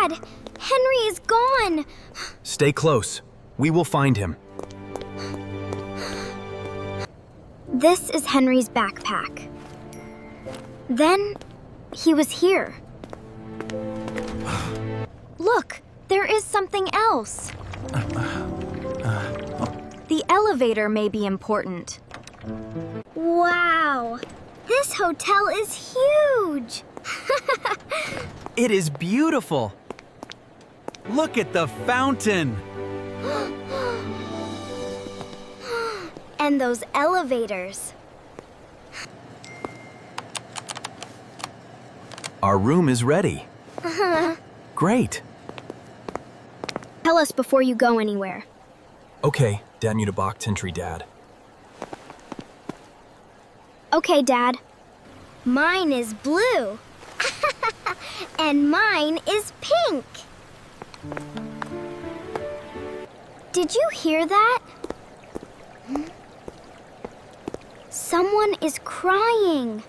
Dad! Henry is gone! Stay close. We will find him. This is Henry's backpack. Then, he was here. Look, there is something else. The elevator may be important. Wow! This hotel is huge! It is beautiful. Look at the fountain. And those elevators. Our room is ready. Great. Tell us before you go anywhere. Okay, Dan you to bak tintri dad. Okay, Dad. Mine is blue. And mine is pink. Did you hear that? Someone is crying.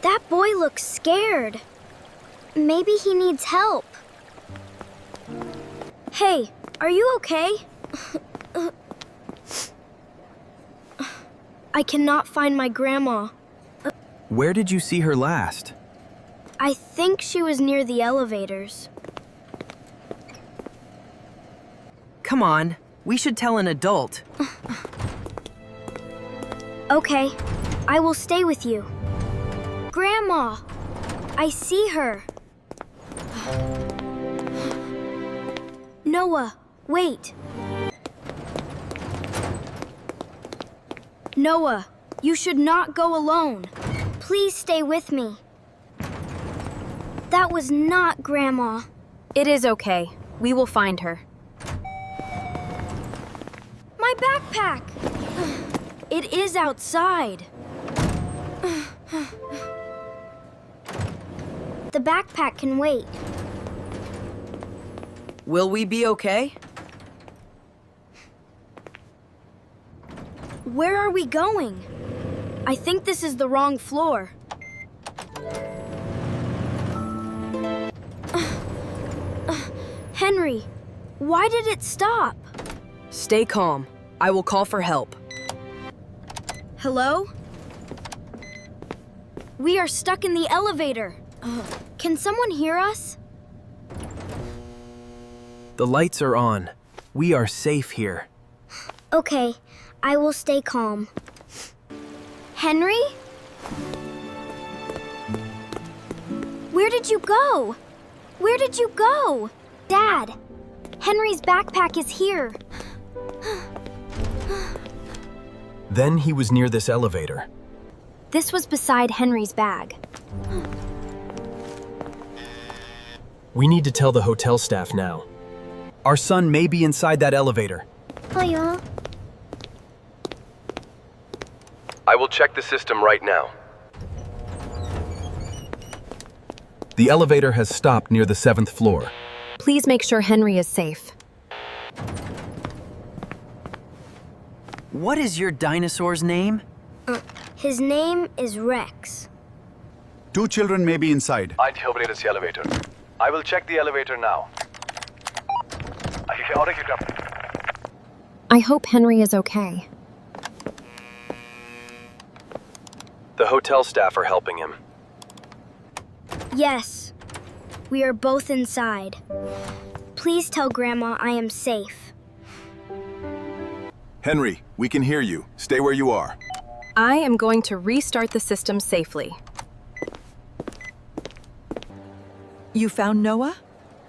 That boy looks scared. Maybe he needs help. Hey, are you okay? I cannot find my grandma. Where did you see her last? I think she was near the elevators. Come on, we should tell an adult. Okay, I will stay with you. Grandma, I see her. Noah, wait. Noah, you should not go alone. Please stay with me. That was not Grandma. It is okay. We will find her. My backpack! It is outside. The backpack can wait. Will we be okay? Where are we going? I think this is the wrong floor. Henry, why did it stop? Stay calm. I will call for help. Hello? We are stuck in the elevator. Can someone hear us? The lights are on. We are safe here. Okay, I will stay calm. Henry? Where did you go? Where did you go? Dad, Henry's backpack is here. Then he was near this elevator. This was beside Henry's bag. We need to tell the hotel staff now. Our son may be inside that elevator. Hiya. I will check the system right now. The elevator has stopped near the 7th floor. Please make sure Henry is safe. What is your dinosaur's name? His name is Rex. 2 children may be inside. I'd operate the elevator. I will check the elevator now. I hope Henry is okay. The hotel staff are helping him. Yes, we are both inside. Please tell Grandma I am safe. Henry, we can hear you. Stay where you are. I am going to restart the system safely. You found Noah?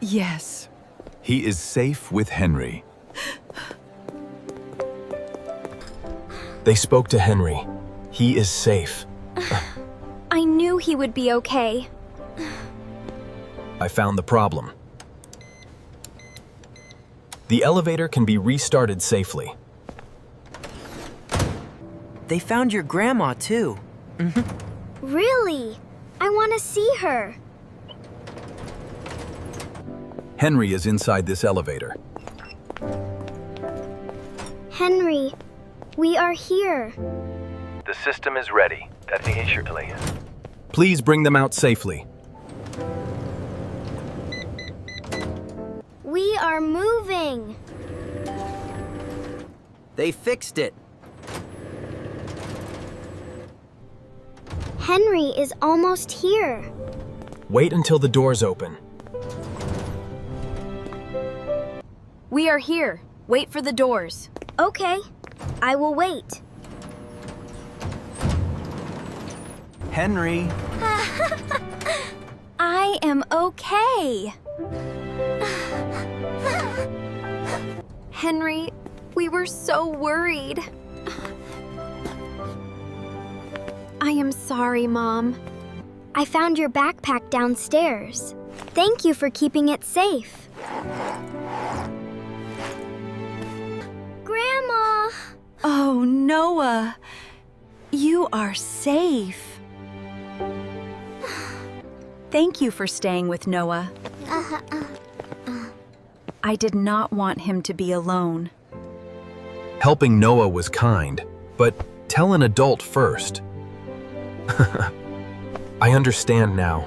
Yes. He is safe with Henry. They spoke to Henry. He is safe. I knew he would be okay. I found the problem. The elevator can be restarted safely. They found your grandma, too. Really? I want to see her. Henry is inside this elevator. Henry, we are here. The system is ready. That's the issue, please. Please bring them out safely. are moving. They fixed it. Henry is almost here. Wait until the doors open. We are here. Wait for the doors. Okay, I will wait. Henry. I am okay. Henry, we were so worried. I am sorry, Mom. I found your backpack downstairs. Thank you for keeping it safe. Grandma! Oh, Noah. You are safe. Thank you for staying with Noah. I did not want him to be alone. Helping Noah was kind, but tell an adult first. I understand now.